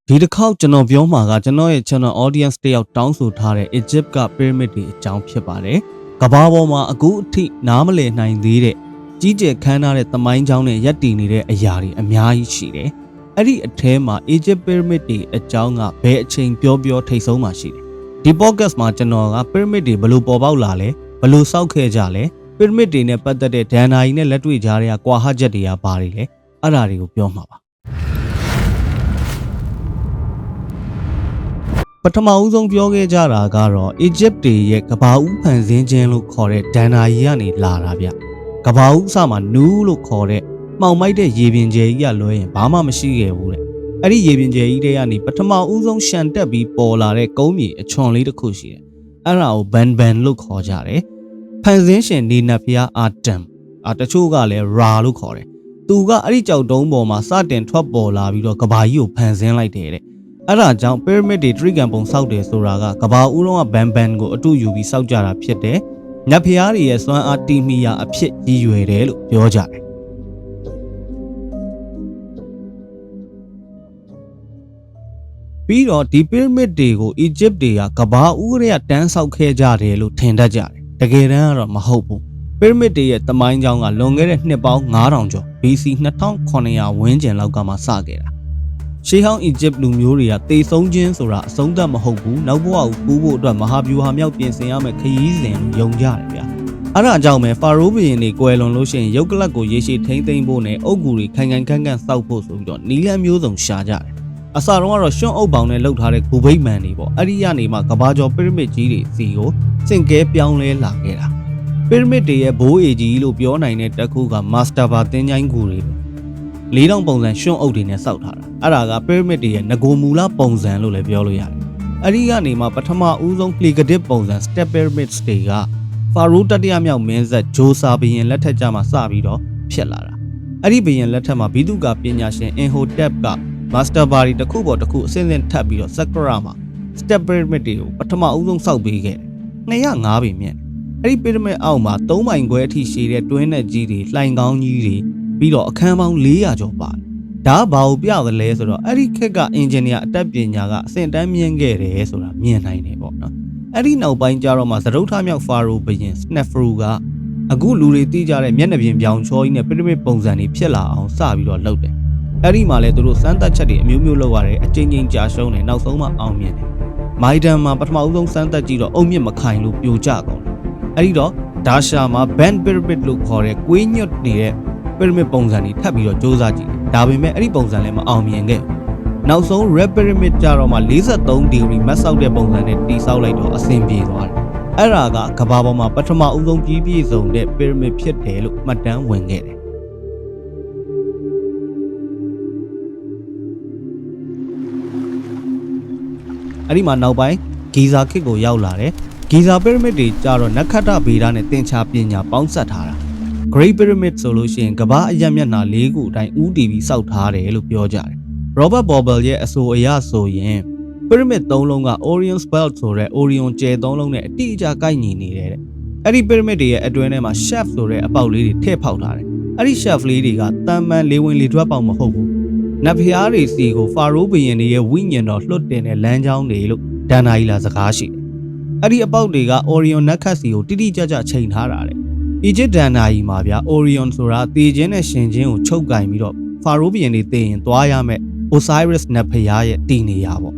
ဒီတစ်ခေါက်ကျွန်တော်ပြောမှာကကျွန်တော်ရဲ့ channel audience တယောက်တောင်းဆိုထားတဲ့ Egypt က pyramid တွေအကြောင်းဖြစ်ပါတယ်။ကမ္ဘာပေါ်မှာအခုအထိနားမလည်နိုင်သေးတဲ့ကြီးကျယ်ခမ်းနားတဲ့သမိုင်းကြောင်းနဲ့ရပ်တည်နေတဲ့အရာတွေအများကြီးရှိတယ်။အဲ့ဒီအထဲမှာ Egypt pyramid တွေအကြောင်းကဘယ်အချိန်ပြောထိတ်ဆုံးမှရှိတယ်။ဒီ podcast မှာကျွန်တော်က pyramid တွေဘယ်လိုပေါ်ပေါက်လာလဲဘယ်လိုစောက်ခဲ့ကြလဲ pyramid တွေနဲ့ပတ်သက်တဲ့ဒဏ္ဍာရီနဲ့လက်တွေ့ကြားတွေကကွာဟချက်တွေကဘာတွေလဲအဲ့ဒါတွေကိုပြောမှာပါပထမဦးဆုံးပြောခဲ့ကြတာကတော့ Egypt တွေရဲ့ကဘာဦးဖန်ဆင်းခြင်းလို့ခေါ်တဲ့ဒဏ္ဍာရီကနေလာတာဗျကဘာဦးအစမှာနူးလို့ခေါ်တဲ့မှောင်မိုက်တဲ့ရေပြင်ကျယ်ကြီးကလွှဲရင်ဘာမှမရှိခဲ့ဘူးတဲ့အဲ့ဒီရေပြင်ကျယ်ကြီးတွေကနေပထမဦးဆုံးရှန်တက်ပြီးပေါ်လာတဲ့ကုန်းမြေအချွန်လေးတစ်ခုရှိတယ်အဲ့ဒါကိုဘန်လို့ခေါ်ကြတယ်ဖန်ဆင်းရှင်နေနတ်ဖျားအာတမ်တချို့ကလည်းရာလို့ခေါ်တယ်သူကအဲ့ဒီကြောက်တုံးပေါ်မှာစတင်ထွက်ပေါ်လာပြီးတော့ကဘာကြီးကိုဖန်ဆင်းလိုက်တယ်တဲ့အဲ့ဒါကြောင့် pyramid တွေ trick ပုံစောက်တယ်ဆိုတာကကဘာဦးလုံးကဘန်ကိုအတူယူပြီးစောက်ကြတာဖြစ်တယ်။နတ်ဖျားတွေရဲ့စွမ်းအားတီမီယာအဖြစ်ရည်ရွယ်တယ်လို့ပြောကြတယ်။ပြီးတော့ဒီ pyramid တွေကို Egypt တွေကကဘာဦးတွေကတန်းဆောက်ခဲ့ကြတယ်လို့ထင်တတ်ကြတယ်။တကယ်တမ်းကတော့မဟုတ်ဘူး။ pyramid တွေရဲ့သမိုင်းကြောင်းကလွန်ခဲ့တဲ့နှစ်ပေါင်း9000ကျော် BC 2900ဝန်းကျင်လောက်ကမှစခဲ့တာရှေးဟောင်း Egypt လူမျိုးတွေကတေဆုံးခြင်းဆိုတာအဆုံးသတ်မဟုတ်ဘူးနောက်ဘဝကိုကူးဖို့အတွက်မဟာဗျူဟာမြောက်ပြင်ဆင်ရမယ့်ခရီးစဉ်လို့ယုံကြတယ်ဗျာအဲ့ဒါကြောင့်ပဲဖာရိုးဘုရင်တွေကွယ်လွန်လို့ရှိရင်ရုပ်ကလပ်ကိုရေရှည်ထိမ့်သိမ်းဖို့နဲ့အုတ်ဂူတွေခိုင်ခန့်စောက်ဖို့ဆိုပြီးတော့နီလန်းမျိုးစုံရှာကြတယ်အစတုန်းကတော့ရွှွန့်အုပ်ပေါင်နဲ့လှုပ်ထားတဲ့ဂူဗိတ်မန်တွေပေါ့အဲ့ဒီကနေမှကဘာကျော် pyramid ကြီးတွေစီကိုစင်ကဲပြောင်းလဲလာခဲ့တာ pyramid တွေရဲ့ဘိုးအေကြီးလို့ပြောနိုင်တဲ့တစ်ခုက master ဘာတင်းချိုင်းဂူတွေ4000ပုံစံရွှွန့်အုပ်တွေနဲ့စောက်ထားတာအဲ့ဒါက pyramid တွေရဲ့ငကိုမူလပုံစံလို့လည်းပြောလို့ရတယ်အဲ့ဒီကနေမှပထမဦးဆုံး plegadic ပုံစံ step pyramids တွေကဖာရိုးတတိယမြောက်မင်းဆက်ဂျိုဆာဘုရင်လက်ထက်ကျမှစပြီးတော့ဖြစ်လာတာအဲ့ဒီဘုရင်လက်ထက်မှာဘိသုကာပညာရှင် Imhotep က master ဘာတွေတစ်ခုပေါ်တစ်ခုအစင်းစင်းထပ်ပြီးတော့ Saqqara မှာ step pyramid တွေကိုပထမဦးဆုံးစောက်ပေးခဲ့တယ်205ပေမြင့်အဲ့ဒီ pyramid အောက်မှာ3မိုင်ခွဲအထိရှည်တဲ့တွင်းနဲ့ကြီးတွေလှိုင်ကောင်းကြီးတွေပြီးတော့အခန်းပေါင်း400ကျော်ပါတယ်ဒါကဘာကိုပြသလဲဆိုတော့အဲ့ဒီခက်က engineer အတတ်ပညာကအဆင့်တန်းမြင့်ခဲ့တယ်ဆိုတာမြင်နိုင်တယ်ပေါ့နော်အဲ့ဒီနောက်ပိုင်းကျတော့မှသရုပ်ထမြောက်ဖာရိုဘုရင် Snefru ကအခုလူတွေသိကြတဲ့မျက်နှာပြင်ပြောင်ချောကြီးနဲ့ pyramid ပုံစံတွေဖြစ်လာအောင်စပြီးတော့လုပ်တယ်အဲ့ဒီမှာလဲသူတို့စမ်းသပ်ချက်တွေအမျိုးမျိုးလုပ်ရတယ်အချင်းချင်းကြာရှုံးတယ်နောက်ဆုံးမှအောင်မြင်တယ်မိုင်ဒန်မှာပထမဦးဆုံးစမ်းသပ်ကြည့်တော့အုံမြင့်မခိုင်လို့ပြိုကျကုန်တယ်အဲ့ဒီတော့ဒါရှာမှာ band pyramid လို့ခေါ်တဲ့ကွေးညွတ်နေတဲ့pyramid ပုံစံတွေထပ်ပြီးတော့စ조사ကြည့်တယ်ဒါပေမဲ့အဲ့ဒီပုံစံလည်းမအောင်မြင်ခဲ့နောက်ဆုံး red pyramid ကြတော့မှ43 degree မတ်ဆောက်တဲ့ပုံစံနဲ့တိဆောက်လိုက်တော့အဆင်ပြေသွားတယ်အဲ့ဒါကကမ္ဘာပေါ်မှာပထမဦးဆုံးပြည့်စုံတဲ့ pyramid ဖြစ်တယ်လို့မှတ်တမ်းဝင်ခဲ့တယ်အဲ့ဒီမှာနောက်ပိုင်းဂီဇာခေတ်ကိုရောက်လာတယ်ဂီဇာ pyramid တွေကြတော့နက္ခတ္တဗေဒနဲ့သင်္ချာပညာပေါင်းစပ်ထားတာGreat Pyramid ဆိုလို့ရှိရင်ကမ္ဘာအရက်မျက်နှာ၄ခုအတိုင်းဦးတည်ပြီးစောက်ထားတယ်လို့ပြောကြတယ်။ Robert Bauble ရဲ့အဆိုအရဆိုရင် Pyramid ၃လုံးက Orion's Belt ဆိုတဲ့ Orion ကျဲ၃လုံးနဲ့အတိအကျကိုက်ညီနေတယ်တဲ့။အဲ့ဒီ Pyramid တွေရဲ့အတွင်းထဲမှာ shaft ဆိုတဲ့အပေါက်လေးတွေထည့်ဖောက်ထားတယ်။အဲ့ဒီ shaft လေးတွေကတန်ပန်လေဝင်လေထွက်ပေါက်မဟုတ်ဘူး။နတ်ဖျားတွေစီကိုဖာရိုးဘုရင်တွေရဲ့ဝိညာဉ်တော်လွှတ်တင်တဲ့လမ်းကြောင်းတွေလို့ဒန်နာကြီးလာစကားရှိတယ်။အဲ့ဒီအပေါက်တွေက Orion နတ်ခတ်စီကိုတိတိကျကျချိန်ထားတာတဲ့Egypt ဒန်နာကြီးမှာဗျာ Orion ဆိုတာတေခြင်းနဲ့ရှင်ခြင်းကိုချုပ်ကင်ပြီးတော့ဖာရိုးဘုရင်တွေတေရင်သွားရမယ် Osiris နတ်ဖျားရဲ့တည်နေရပေါ့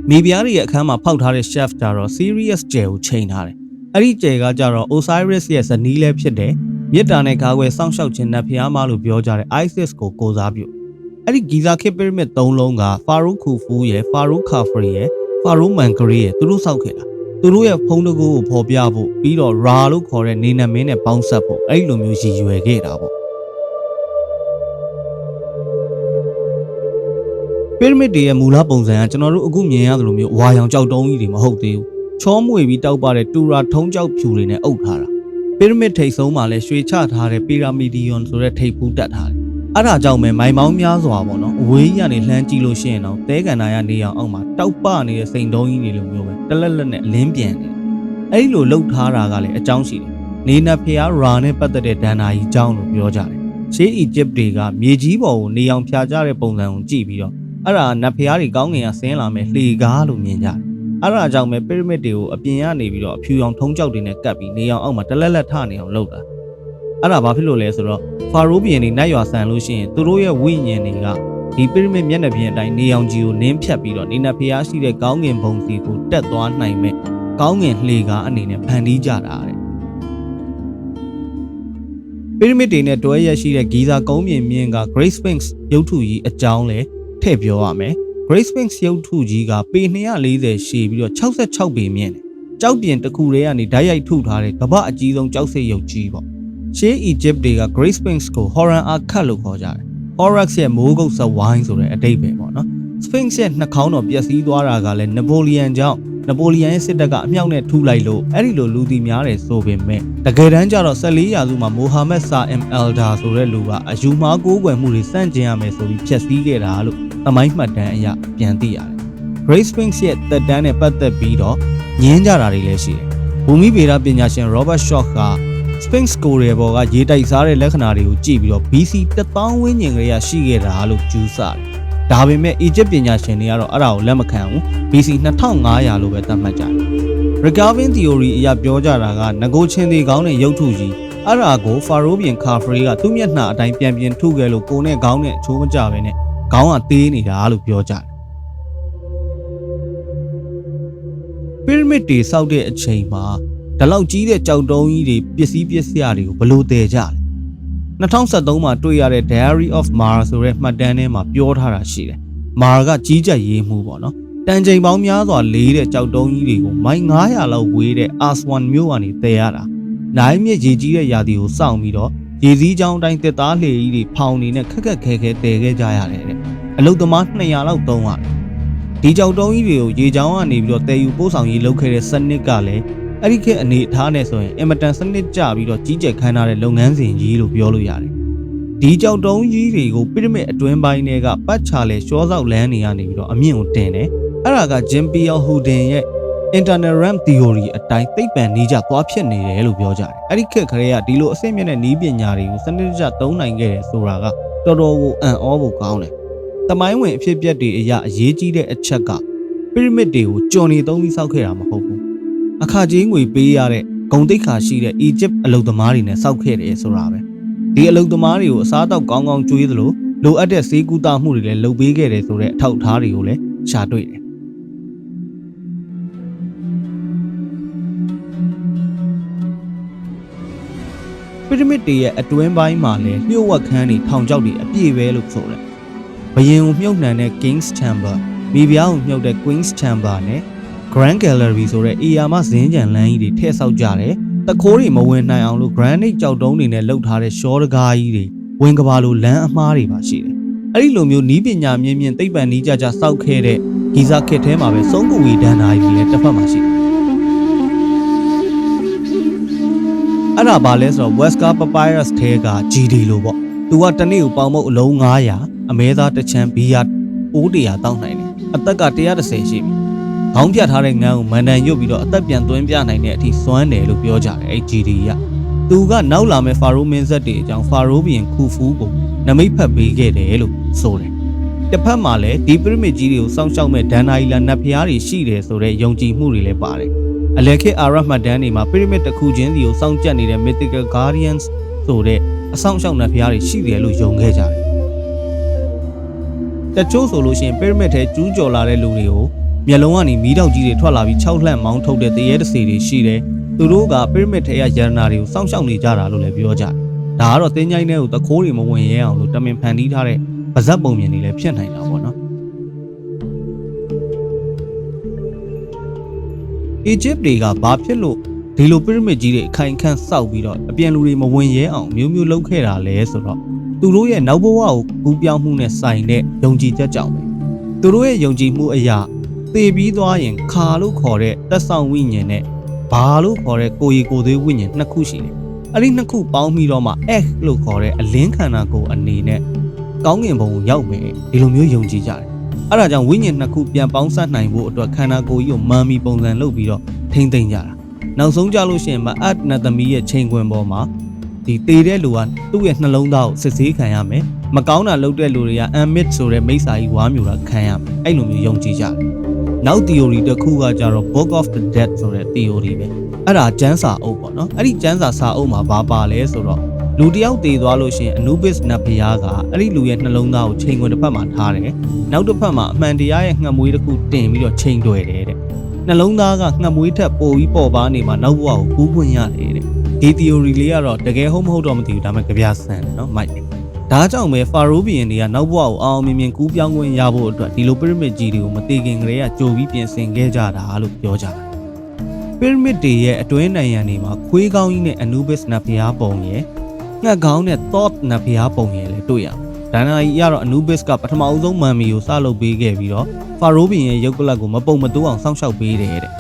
မိဖုရားတွေရဲ့အခန်းမှာဖောက်ထားတဲ့ shaft ကြတော့ Sirius ကျယ်ကိုချိန်ထားတယ်အဲ့ဒီကျယ်ကကြတော့ Osiris ရဲ့ဇနီးလည်းဖြစ်တယ်မြစ်တာနဲ့ကားွယ်စောင့်ရှောက်ခြင်းနတ်ဖျားမလို့ပြောကြတဲ့ Isis ကိုကိုးစားပြုအဲ့ဒီဂီဇာခေတ် pyramid ၃လုံးကဖာရိုးခူဖူးရဲ့ဖာရိုးခါဖရီရဲ့ဖာရိုးမန်ဂရီရဲ့သူတို့စောက်ခဲ့တာသူတို့ရဲ့ဖုံးတကူကိုဖော်ပြဖို့ပြီးတော့ Ra လို့ခေါ်တဲ့နေနမင်းနဲ့ပေါင်းဆက်ဖို့အဲ့လိုမျိုးရည်ရွယ်ခဲ့တာပေါ့ Pyramid တွေရဲ့မူလပုံစံကကျွန်တော်တို့အခုမြင်ရသလိုမျိုးဝါရောင်ကြောက်တုံးကြီးတွေမဟုတ်သေးဘူးချောမွေပြီးတောက်ပတဲ့တူရာထုံးကြောက်ဖြူတွေနဲ့အုပ်ထားတာ Pyramid ထိပ်ဆုံးမှာလည်းရွှေချထားတဲ့ Pyramidion ဆိုတဲ့ထိပ်ဖူးတက်ထားတယ်အဲ့ဒါကြောင့်ပဲမိုင်မောင်းများစွာပေါ့နော်အဝေးကြီးကနေလှမ်းကြည့်လို့ရှိရင်တော့သဲကန်နာရနေအောင်အောက်မှာတောက်ပနေတဲ့စိန်တုံးကြီးတွေလိုမျိုးပဲတလက်လက်နဲ့အလင်းပြန်နေတယ်အဲ့ဒီလိုလှုပ်ထားတာကလည်းအကြောင်းရှိတယ်နေနတ်ဖျားရာနဲ့ပတ်သက်တဲ့ဒဏ္ဍာရီအကြောင်းလို့ပြောကြတယ်ရှေး Egypt တွေကမြေကြီးပေါ်ကိုနေအောင်ဖြာကြတဲ့ပုံစံကိုကြည့်ပြီးတော့ အဲ့ဒါနတ်ဖျားတွေကောင်းငင်ကဆင်းလာမယ်လှေကားလို့မြင်ကြတယ်အဲ့ဒါကြောင့်ပဲပီရမစ်တွေကိုအပြင်ကနေပြီးတော့အဖြူရောင်ထုံးကြောက်တွေနဲ့ကပ်ပြီးနေအောင်အောက်မှာတလက်လက်ထနေအောင်လုပ်တာအဲ့ဒါဘာဖြစ်လို့လဲဆိုတော့ဖာရိုးဘီယန်တွေနတ်ရွာဆန်လို့ရှိရင်သူတို့ရဲ့ဝိညာဉ်တွေကဒီပီရမစ်မျက်နှာပြင်အတိုင်းနေအောင်ကြီးကိုနင်းဖြတ်ပြီးတော့နေနတ်ဖျားရှိတဲ့ကောင်းငင်ဘုံစီကိုတက်သွားနိုင်မဲ့ကောင်းငင်လှေကားအနေနဲ့ဖန်တီးကြတာတဲ့ပီရမစ်တွေနဲ့တွဲရက်ရှိတဲ့ဂီဇာကုန်းပြင်မြင့်က Great Sphinx ရုပ်ထုကြီးအကြောင်းလဲထည့်ပြောရမယ်Great Sphinx ရုပ်ထုကြီးကပေ240ရှည်ပြီးတော့66ပေမြင့်တယ်။ကြောက်ပြင်တစ်ခုတည်းကနေဓာတ်ရိုက်ထုထားတဲ့ကမ္ဘာအကြီးဆုံးကြောက်စိတ်ရုပ်ကြီးပေါ့။ရှေး Egypt တွေက Great Sphinx ကို Horan Akhat လို့ခေါ်ကြတယ်။ Horus ရဲ့မိုးကုတ်စဝိုင်းဆိုတဲ့အဓိပ္ပာယ်ပေါ့နော်။ Sphinx ရဲ့နှာခေါင်းတော်ပျက်စီးသွားတာကလည်းနပိုလီယန်ကြောင့်နပိုလီယန်ရဲ့စစ်တပ်ကအမြောက်နဲ့ထုလိုက်လို့အဲ့ဒီလိုလူတီများတယ်ဆိုပေမဲ့တကယ်တမ်းကျတော့14ရာစုမှာမိုဟာမက်ဆာအမ်အယ်ဒါဆိုတဲ့လူကအယူမှားကိုးကွယ်မှုတွေစန့်ကျင်ရမယ်ဆိုပြီးဖျက်ဆီးခဲ့တာလို့သမိုင်းမှတ်တမ်းအရပြန်သိရတယ်။ Great Sphinx ရဲ့သက်တမ်းနဲ့ပတ်သက်ပြီးတော့ညင်းကြတာတွေလည်းရှိတယ်။ဘူမိဗေဒပညာရှင် Robert Schoch က Sphinx ကိုယ်ရဲ့ဘော်ကရေတိုက်စားတဲ့လက္ခဏာတွေကိုကြည့်ပြီးတော့ BC 1000ဝန်းကျင်ကလေးရှိခဲ့တာလို့ကျူးဆတယ်။ဒါပေမဲ့ Egypt ပညာရှင်တွေကတော့အဲ့ဒါကိုလက်မခံဘူး BC 2500လို့ပဲသတ်မှတ်ကြတယ်။ Recurving theory အရပြောကြတာကငကိုချင်းသေးကောင်းတဲ့ရုပ်ထုကြီးအဲ့ဒါကိုဖာရိုးပြင်ခါဖရီကသူ့မျက်နှာအတိုင်းပြန်ထုခဲ့လို့ကိုနဲ့ခေါင်းနဲ့အချိုးမကြပဲနဲ့ခေါင်းကသေးနေတာလို့ပြောကြတယ်ပီရမစ်တွေစောက်တဲ့အချိန်မှာဒီလောက်ကြီးတဲ့ကြောက်တုံးကြီးတွေပစ္စည်းပစ္စယတွေကိုဘလို့တည်ကြလဲ2013မှာတွေ့ရတဲ့ Diary of Mar ဆိုတဲ့မှတ်တမ်းထဲမှာပြောထားတာရှိတယ်။ Mar ကကြီးကြပ်ရေးမှုပေါ့နော်။တန်ချိန်ပေါင်းများစွာလေးတဲ့ကြောက်တုံးကြီးတွေကိုမိုင်900လောက်ဝေးတဲ့ Aswan မြို့ကနေတည်ရတာ။နိုင်မြစ်ရေကြီးတဲ့ရာသီကိုစောင့်ပြီးတော့ရေစည်းကြောင်းအတိုင်းတစ်သားလှေကြီးတွေဖောင်နေနဲ့ခက်ခက်ခဲခဲတည်ခဲ့ကြရတယ်တဲ့အလုတ်သမား200လောက်သုံးရတယ်ဒီကြောက်တုံးကြီးတွေကိုရေချောင်းကနေပြီးတော့တည်ယူပို့ဆောင်ရေးလုပ်ခဲ့တဲ့စနစ်ကလည်းအဲ့ဒီခေတ်အနေအထားနဲ့ဆိုရင်အင်မတန်စနစ်ကျပြီးတော့ကြီးကျယ်ခမ်းနားတဲ့လုပ်ငန်းစဉ်ကြီးလို့ပြောလို့ရတယ်ဒီကြောက်တုံးကြီးတွေကိုပီရမစ်အတွင်းပိုင်းတွေကပတ်ချလဲရှောဆောက်လမ်းနေရနေပြီးတော့အမြင့်ကိုတင်တယ်အဲ့ဒါက Jim Piel Houdin ရဲ့ Internal Ramp Theory အတိုင်းသိပ္ပံနည်းကျသွားဖြစ်နေတယ်လို့ပြောကြတယ်အဲ့ဒီခေတ်ခရေကဒီလိုအဆင့်မြင့်တဲ့နည်းပညာတွေကိုစနစ်တကျသုံးနိုင်ခဲ့တယ်ဆိုတာကတော်တော်ကိုအံ့ဩဖို့ကောင်းတယ်တမိုင်းဝင်အဖြစ်အပျက်တွေအရာအရေးကြီးတဲ့အချက်ကပီရမစ်တွေကိုကြော်နေသုံးပြီးစောက်ခဲ့တာမဟုတ်ဘူးအခါကြီးငွေပေးရတဲ့ဂုံတိတ်ခါရှိတဲ့ Egypt အလုပ်သမားတွေနဲ့စောက်ခဲ့တယ်ဆိုတာပဲဒီအလုပ်သမားတွေကိုအစားအသောက်ကောင်းကောင်းကျွေးသလိုလိုအပ်တဲ့ဆေးကုသမှုတွေလည်းလုပ်ပေးခဲ့တယ်ဆိုတဲ့အထောက်အထားတွေကိုလည်းရှာတွေ့တယ်ပီရမစ်တွေရဲ့အတွင်းပိုင်းမှာလည်းလျှို့ဝှက်ခန်းတွေထောင်ချောက်တွေအပြည့်ပဲလို့ဆိုတယ်ဘရင်ကိုမြုပ်နှံတဲ့ King's Chamber မိဖုရားကိုမြုပ်တဲ့ Queen's Chamber နဲ့ Grand Gallery ဆိုတဲ့အေယာမဇင်းကြံလမ်းကြီးတွေထည့်ဆောက်ကြတယ်။တခိုးတွေမဝင်နိုင်အောင်လို့ granite ကြောက်တုံးတွေနဲ့လှုပ်ထားတဲ့ရှောတကားကြီးတွေဝင်ကဘာလိုလမ်းအမားတွေပါရှိတယ်။အဲ့ဒီလိုမျိုးနီးပညာမြင့်မြင့်သိပ္ပံနည်းကြကြစောက်ခဲ့တဲ့ဂီဇာခေတ်ထဲမှာပဲစုံကူဝီဒန်နာကြီးလည်းတစ်ဖက်မှာရှိတယ်။အဲ့ဒါဘာလဲဆိုတော့ Westcar Papyrus ထဲက GD လို့ပေါ့။သူကတစ်နေ့ကိုပေါင်မုတ်အလုံး900အမဲသားတစ်ချမ်းဘီယာ900တောင်းနိုင်တယ်။အသက်က130ရှိပြီ။ခေါင်းပြထားတဲ့ငန်းကိုမန်တန်ရွတ်ပြီးတော့အသက်ပြန်သွင်းပြနိုင်တဲ့အထိစွမ်းတယ်လို့ပြောကြတယ်အဲ့ GD ကသူကနောက်လာမဲ့ဖာရိုးမင်းဆက်တွေအကြောင်းဖာရိုးဘီရင်ခူဖူးကိုနမိတ်ဖတ်ပေးခဲ့တယ်လို့ဆိုတယ်တစ်ဖက်မှာလည်းဒီပရမစ်ကြီးတွေကိုစောင့်ရှောက်မဲ့ဒန်နာအီလာနတ်ဖျားတွေရှိတယ်ဆိုတဲ့ယုံကြည်မှုတွေလည်းပါတယ်အလယ်ခေတ်အာရမှတ်တမ်းတွေမှာပရမစ်တစ်ခုချင်းစီကိုစောင့်ကြပ်နေတဲ့ mythical guardians ဆိုတဲ့အဆောင်ရှောက်နတ်ဖျားတွေရှိတယ်လို့ယုံခဲ့ကြတယ်တချို့ဆိုလို့ရှိရင်ပရမစ်ထဲကျူးကျော်လာတဲ့လူတွေကိုမျက်လုံးကနေမီးတောက်ကြီးတွေထွက်လာပြီး၆လှန့်မောင်းထုတ်တဲ့တရေတစေတွေရှိတယ်သူတို့ကပရမစ်ထဲကရတနာတွေကိုစောင့်ရှောက်နေကြတာလို့လည်းပြောကြတယ်ဒါကတော့တင်းကြိုင်းတဲ့ကိုတခိုးတွေမဝင်ရဲအောင်လို့တမင်ဖန်တီးထားတဲ့ပါဇက်ပုံမြင်တွေလည်းဖြစ်နိုင်တာပေါ့နော် Egypt တွေကဘာဖြစ်လို့ဒီလိုပရမစ်ကြီးတွေအခိုင်ခန့်စောက်ပြီးတော့အပြန်လူတွေမဝင်ရဲအောင်မျိုးမျိုးလုပ်ခဲ့တာလဲဆိုတော့သူတို့ရဲ့နောက်ဘဝကိုကူးပြောင်းမှုနဲ့ဆိုင်တဲ့ယုံကြည်ချက်ကြောင့်ပဲသူတို့ရဲ့ယုံကြည်မှုအရာသေပြီးသွားရင်ခါလို့ခေါ်တဲ့သက်ဆောင်ဝိညာဉ်နဲ့ဘာလို့ခေါ်တဲ့ကိုယ်ရည်ကိုယ်သေးဝိညာဉ်နှစ်ခုရှိတယ်အဲ့ဒီနှစ်ခုပေါင်းပြီးတော့မှလို့ခေါ်တဲ့အလင်းခန္ဓာကိုယ်အနေနဲ့ကောင်းကင်ဘုံကိုရောက်မယ်ဒီလိုမျိုးယုံကြည်ကြတယ်အဲ့ဒါကြောင့်ဝိညာဉ်နှစ်ခုပြန်ပေါင်းစပ်နိုင်ဖို့အတွက်ခန္ဓာကိုယ်ကြီးကိုမန်မီပုံစံလုပ်ပြီးတော့ထိမ့်သိမ့်ကြတာနောက်ဆုံးကြလို့ရှိရင်မအတ်နတ်သမီးရဲ့ချိန်ခွင်ပေါ်မှာဒီတေတဲ့လူကသူ့ရဲ့နှလုံးသားကိုစစ်ဆေးခံရမယ် မကောင်းတာလုပ်တဲ့လူတွေကအမ်မစ်ဆိုတဲ့မိစ္ဆာကြီးဝါမျိုးတာခံရမယ်အဲ့လိုမျိုးယုံကြည်ကြတယ်နောက် theory တစ်ခုကကြတော့ Book of the Dead ဆိုတဲ့ theory ပဲအဲ့ဒါကျမ်းစာအုပ်ပေါ့နော်အဲ့ဒီကျမ်းစာအုပ်မှာဘာပါလဲဆိုတော့လူတယောက်တည်သွားလို့ရှိရင် Anubis နတ်ဘုရားကအဲ့ဒီလူရဲ့နှလုံးသားကိုချိန်ခွင်တစ်ဖက်မှာထားတယ်နောက်တစ်ဖက်မှာအမှန်တရားရဲ့ငှက်မွေးတစ်ခုတင်ပြီးတော့ချိန်တွယ်တယ်တဲ့နှလုံးသားကငှက်မွေးထက်ပိုပြီးပေါ်ပါနေမှာနောက်ဘဝကိုကူးခွင့်ရတယ်တဲ့ဒီ theory လေးကတော့တကယ်ဟုတ်မဟုတ်တော့မသိဘူးဒါပေမဲ့ကြပြဆန်တယ်နော်မိုက်ဒါကြောင့်ပဲဖာရိုးဘီယန်တွေကနောက်ဘဝကိုအောင်မြင်မြင်ကူးပြောင်းခွင့်ရဖို့အတွက်ဒီလိုပရမစ်ကြီးတွေကိုမသိခင်ကတည်းကကြိုပြီးပြင်ဆင်ခဲ့ကြတာလို့ပြောကြတယ်ပရမစ်တွေရဲ့အတွင်းနိုင်ငံတွေမှာခွေးကောင်းကြီးနဲ့ Anubis နတ်ဘုရားပုံရယ်ငှက်ကောင်းနဲ့ Thoth နတ်ဘုရားပုံရယ်လည်းတွေ့ရမယ်ဒါနာကြီးကတော့ Anubis ကပထမအဆုံးမမ်မီကိုစလုပ်ပေးခဲ့ပြီးတော့ဖာရိုးဘီယန်ရဲ့ရုပ်ကလပ်ကိုမပုံမတိုးအောင်စောင့်ရှောက်ပေးတယ်တဲ့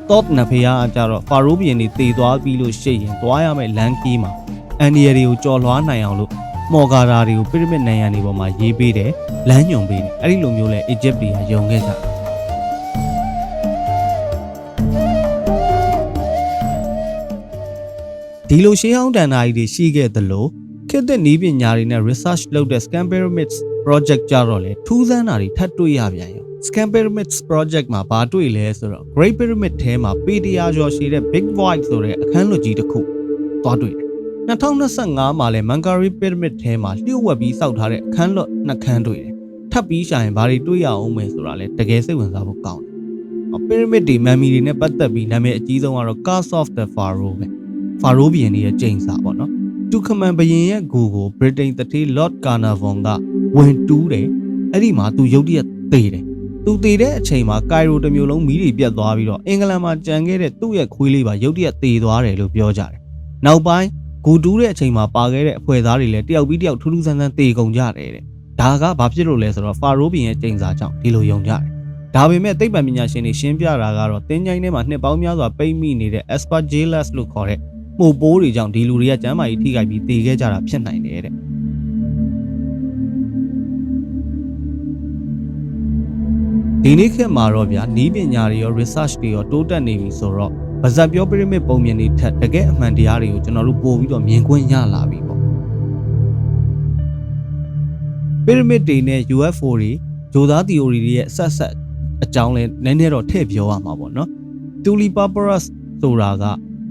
Thoth နတ်ဘုရားအကြတော့ဖာရိုးဘီယန်တွေတည်သွားပြီးလို့ရှိရင်သွားရမယ့်လမ်းကြီးမှာအန်ဒီရတွေကိုကြော်လွှားနိုင်အောင်လို့မော်ဂါရာတွေကိုပရမစ်နိုင်ငံတွေပေါ်မှာရေးပေးတယ်လမ်းညွန်ပေးတယ်အဲ့ဒီလိုမျိုးလဲအီဂျစ်တွေကယုံခဲ့ကြဒီလိုရှေးဟောင်းတန်တာကြီးတွေရှိခဲ့သလိုခေတ်သစ်နည်းပညာတွေနဲ့ research လုပ်တဲ့ Scan Pyramids project ကြတော့လေထူးဆန်းတာတွေထပ်တွေ့ရပြန်ရော Scan Pyramids project မှာဘာတွေ့လဲဆိုတော့ Great Pyramid ထဲမှာပေတရာကျော်ရှိတဲ့ Big Void ဆိုတဲ့အခန်းလွတ်ကြီးတစ်ခုသွားတွေ့တယ်2025မှာလဲ Menkaure Pyramid ထဲမှာလျှို့ဝှက်ပြီးစောက်ထားတဲ့အခန်းလွတ်နှစ်ခန်းတွေ့တယ်ထပ်ပြီးရှာရင်ဘာတွေတွေ့ရအောင်မယ်ဆိုတာလဲတကယ်စိတ်ဝင်စားဖို့ကောင်းတယ် Pyramid တွေမမ်မီတွေနဲ့ပတ်သက်ပြီးနာမည်အကြီးဆုံးကတော့ Curse of the Pharaoh ပဲ Pharaoh ဘုရင်ရဲ့ကျိန်စာပေါ့နော်တူခမန်ဘုရင်ရဲ့ဂူကို Britain တတိ Lord Carnarvon ကဝင်တူးတယ်အဲ့ဒီမှာသူရုတ်တရက်သေတယ်သူသေတဲ့အချိန်မှာကိုင်ရိုတစ်မျိုးလုံးမီးတွေပြတ်သွားပြီးတော့အင်္ဂလန်မှာကြံခဲ့တဲ့သူ့ရဲ့ခွေးလေးပါရုတ်တရက်သေသွားတယ်လို့ပြောကြတယ်နောက်ပိုင်းဂူတူးတဲ့အချိန်မှာပါခဲ့တဲ့အဖွဲ့သားတွေလည်းတယောက်ပြီးတယောက်ထူးထူးဆန်းဆန်းသေကုန်ကြတယ်တဲ့ဒါကဘာဖြစ်လို့လဲဆိုတော့ဖာရိုးဘုရင်ရဲ့ကျိန်စာကြောင့်ဒီလိုယုံကြတယ်ဒါပေမဲ့သိပ္ပံပညာရှင်တွေရှင်းပြတာကတော့တင်းကြိုင်းထဲမှာနှစ်ပေါင်းများစွာပိတ်မိနေတဲ့ Aspergillus လို့ခေါ်တဲ့မှုပိုးတွေကြောင့်ဒီလူတွေကကျန်းမာရေးထိခိုက်ပြီးသေခဲ့ကြတာဖြစ်နိုင်တယ်တဲ့ဒီနေ့ခေတ်မှာတော့ဗျာနီးပညာတွေရော research တွေရောတိုးတက်နေပြီဆိုတော့ဗဇက်ပြော pyramid ပုံမြင်တွေထက်တကယ်အမှန်တရားတွေကိုကျွန်တော်တို့ပို့ပြီးတော့မြင်ခွင့်ရလာပြီပေါ့ pyramid တွေနဲ့ UFO တွေဂျိုသား theory တွေရဲ့ဆက်အကြောင်းလဲနည်းနည်းတော့ထည့်ပြောရမှာပေါ့နော် Tulipaparus ဆိုတာက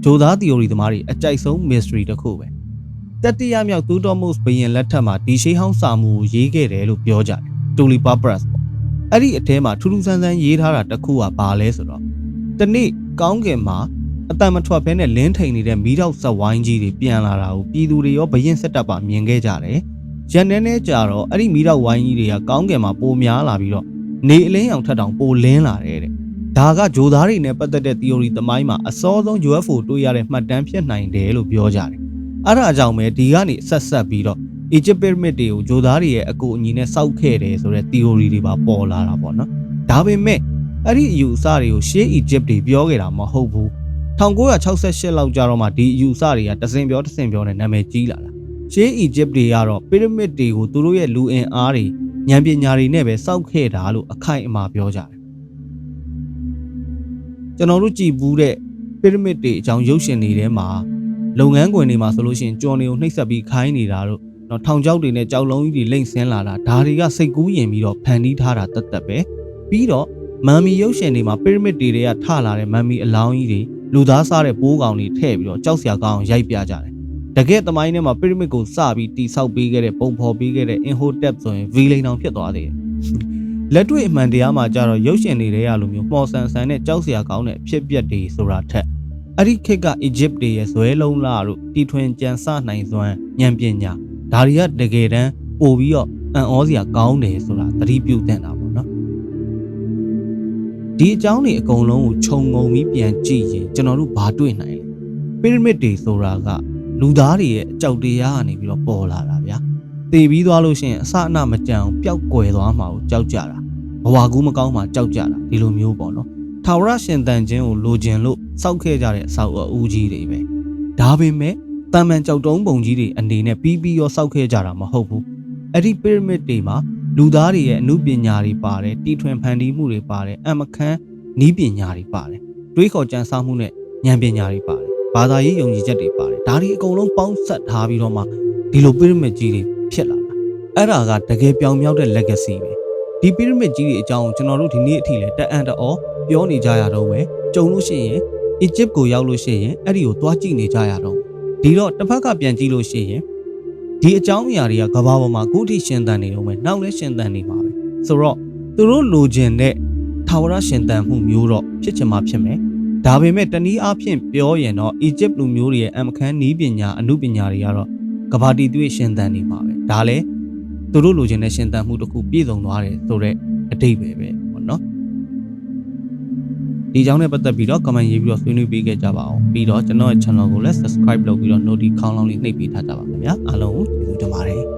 ဂျိုသား theory သမားတွေအကြိုက်ဆုံး mystery တစ်ခုပဲတတိယမြောက် Thutmose ဘုရင်လက်ထက်မှာဒီရှေးဟောင်းစာမူကိုရေးခဲ့တယ်လို့ပြောကြတယ် Tulipaparus ပေါ့အဲ့ဒီအထဲမှာထူးထူးဆန်းဆန်းရေးထားတာတစ်ခုကဘာလဲဆိုတော့တနေ့ကောင်းကင်မှာအတန်မထွက်ဘဲနဲ့လင်းထိန်နေတဲ့မီးတောက်ဆက်ဝိုင်းကြီးတွေပြန်လာတာကိုပြည်သူတွေရောဘရင်စစ်တပ်ပါမြင်ခဲ့ကြတယ်ရန်နေကြတော့အဲ့ဒီမီးတောက်ဝိုင်းကြီးတွေကကောင်းကင်မှာပိုများလာပြီးတော့နေအလင်းရောင်ထက်တောင်ပိုလင်းလာတယ်တဲ့ဒါကဂျိုသားတွေနဲ့ပတ်သက်တဲ့ theory သမိုင်းမှာအစောဆုံး UFO တွေ့ရတဲ့မှတ်တမ်းဖြစ်နိုင်တယ်လို့ပြောကြတယ်အဲ့ဒါကြောင့်ပဲဒီကနေဆက်ပြီးတော့ Egypt Pyramid တွေကိုဂျိုသားတွေရဲ့အကူအညီနဲ့စောက်ခဲ့တယ်ဆိုတဲ့ theory တွေပါပေါ်လာတာပေါ့နော်ဒါပေမဲ့အဲ့ဒီအယူအဆတွေကိုရှေး Egypt တွေပြောခဲ့တာမဟုတ်ဘူး1968လောက်ကြာတော့မှဒီအယူအဆတွေကတစင်ပြောနဲ့နာမည်ကြီးလာတာရှေး Egypt တွေကတော့ Pyramid တွေကိုသူတို့ရဲ့လူအင်အားတွေဉာဏ်ပညာတွေနဲ့ပဲစောက်ခဲ့တာလို့အခိုင်အမာပြောကြတယ်ကျွန်တော်တို့ကြည်ဘူးတဲ့ Pyramid တွေအကြောင်းရုပ်ရှင်တွေထဲမှာလုပ်ငန်းခွင်တွေမှာဆိုလို့ရှိရင်ကြော်နေကိုနှိပ်စက်ပြီးခိုင်းနေတာတို့နော်ထောင်ချောက်တွေနဲ့ကြောက်လုံးကြီးတွေလိမ့်ဆင်းလာတာဒါတွေကစိတ်ကူးယဉ်ပြီးတော့ဖန်တီးထားတာတတ်ပဲပြီးတော့မမ်မီရုပ်ရှင်တွေမှာ Pyramid တွေကထလာတဲ့မမ်မီအလောင်းကြီးတွေလူသားစားတဲ့ပိုးကောင်တွေထည့်ပြီးတော့ကြောက်စရာကောင်းအောင်ရိုက်ပြကြတယ်တကယ်သမိုင်းထဲမှာ Pyramid ကိုစပြီးတိဆောက်ပေးခဲ့တဲ့ပုံဖော်ပေးခဲ့တဲ့ Imhotep ဆိုရင် villain တောင်ဖြစ်သွားသေးတယ်လက်တွေ့အမှန်တရားမှာကြတော့ရုပ်ရှင်တွေရဲ့လိုမျိုးမှော်ဆန်ဆန်နဲ့ကြောက်စရာကောင်းတဲ့အဖြစ်အပျက်တွေဆိုတာထက်အဲ့ဒီခေတ်က Egypt တွေရဲ့ဇွဲလုံးလာတို့တီထွင်ကြံစနိုင်စွမ်းဉာဏ်ပညာဒါတွေကတကယ်တမ်းပို့ပြီးတော့အံ့ဩစရာကောင်းတယ်ဆိုတာသတိပြုသင့်တာပေါ့နော်ဒီအကြောင်းတွေအကုန်လုံးကိုခြုံငုံပြီးပြန်ကြည့်ရင်ကျွန်တော်တို့ဘာတွေ့နိုင်လဲ Pyramid တွေဆိုတာကလူသားတွေရဲ့အကြောက်တရားကနေပြီးတော့ပေါ်လာတာဗျာသေပြီးသွားလို့ရှိရင်အစအနမကြံအောင်ပျောက်ကွယ်သွားမှာကိုကြောက်ကြတာဘဝကူးမကောင်းမှကြောက်ကြတာဒီလိုမျိုးပေါ့နော်ထာဝရရှင်သန်ခြင်းကိုလိုချင်လို့စောက်ခဲ့ကြတဲ့အဆောက်အဦကြီးတွေပဲဒါပေမဲ့တမန်ကြောက်တုံးပုံကြီးတွေအနေနဲ့ပြီးရောစောက်ခဲ့ကြတာမဟုတ်ဘူးအဲ့ဒီ Pyramid တွေမှာလူသားတွေရဲ့အမှုပညာတွေပါတယ်တီထွင်ဖန်တီးမှုတွေပါတယ်အမခန်းနီးပညာတွေပါတယ်တွေးခေါ်ကြံစမှုနဲ့ဉာဏ်ပညာတွေပါတယ်ဘာသာရေးယုံကြည်ချက်တွေပါတယ်ဒါတွေအကုန်လုံးပေါင်းစပ်ထားပြီးတော့မှဒီလို Pyramid ကြီးတွေဖြစ်လာတာ အဲ့ဒါကတကယ်ပြောင်မြောက်တဲ့ legacy ပဲဒီ pyramid ကြီးတွေအကြောင်းကျွန်တော်တို့ဒီနေ့အထိလည်းတအံ့တော်ပြောနေကြရတော့ပဲကြုံလို့ရှိရင် Egypt ကိုရောက်လို့ရှိရင်အဲ့ဒီကိုသွားကြည့်နေကြရတော့ဒီတော့တစ်ဖက်ကပြန်ကြည့်လို့ရှိရင်ဒီအကြောင်းအရာတွေကကဘာပေါ်မှာအခုထိရှင်သန်နေတော့မယ်နောက်လည်းရှင်သန်နေမှာပဲဆိုတော့သူတို့လိုချင်တဲ့ထာဝရရှင်သန်မှုမျိုးတော့ဖြစ်ချင်မှဖြစ်မယ်ဒါပေမဲ့တနည်းအားဖြင့်ပြောရင်တော့ Egypt လူမျိုးတွေရဲ့အမခန်းနီးပညာအမှုပညာတွေကတော့ကဘာတီသွေးရှင်သန်နေမှာပဲဒါလည်းသူတို့လိုချင်တဲ့ရှင်သန်မှုတစ်ခုပြည့်စုံသွားတယ်ဆိုတော့အတိတ်ပဲပေါ့နော်ဒီကြောင့်နဲ့ပတ်သက်ပြီးတော့ comment ရေးပြီးတော့ဆွေးနွေးပေးခဲ့ကြပါအောင်ပြီးတော့ကျွန်တော်ရဲ့ channel ကိုလည်း subscribe လုပ်ပြီးတော့ notification ခေါင်းလောင်းလေးနှိပ်ပေးထားကြပါခင်ဗျာအားလုံးကျေးဇူးတင်ပါတယ်